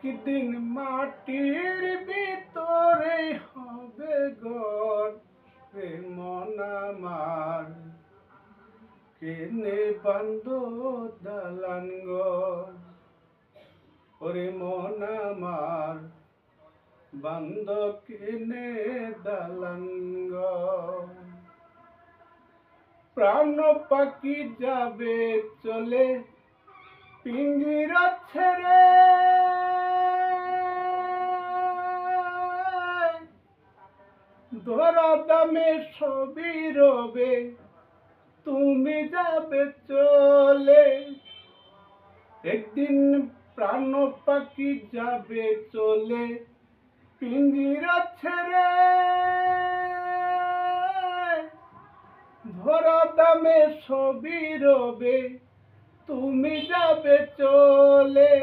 একদিন মাটির ভিতরে হবে ঘর রে মন আমার, কেনে বান্ধ দালান ঘর। ওরে মন আমার, বান্ধ কেনে দালান ঘর। প্রাণ পাখি যাবে চলে পিঞ্জিরা ছেড়ে, ধরা দামে সবই রবে, তুমি যাবে চলে। একদিন প্রাণ পাখি যাবে চলে পিঞ্জিরা ছেড়ে, ধরা দামে সবই রবে, তুমি যাবে চলে।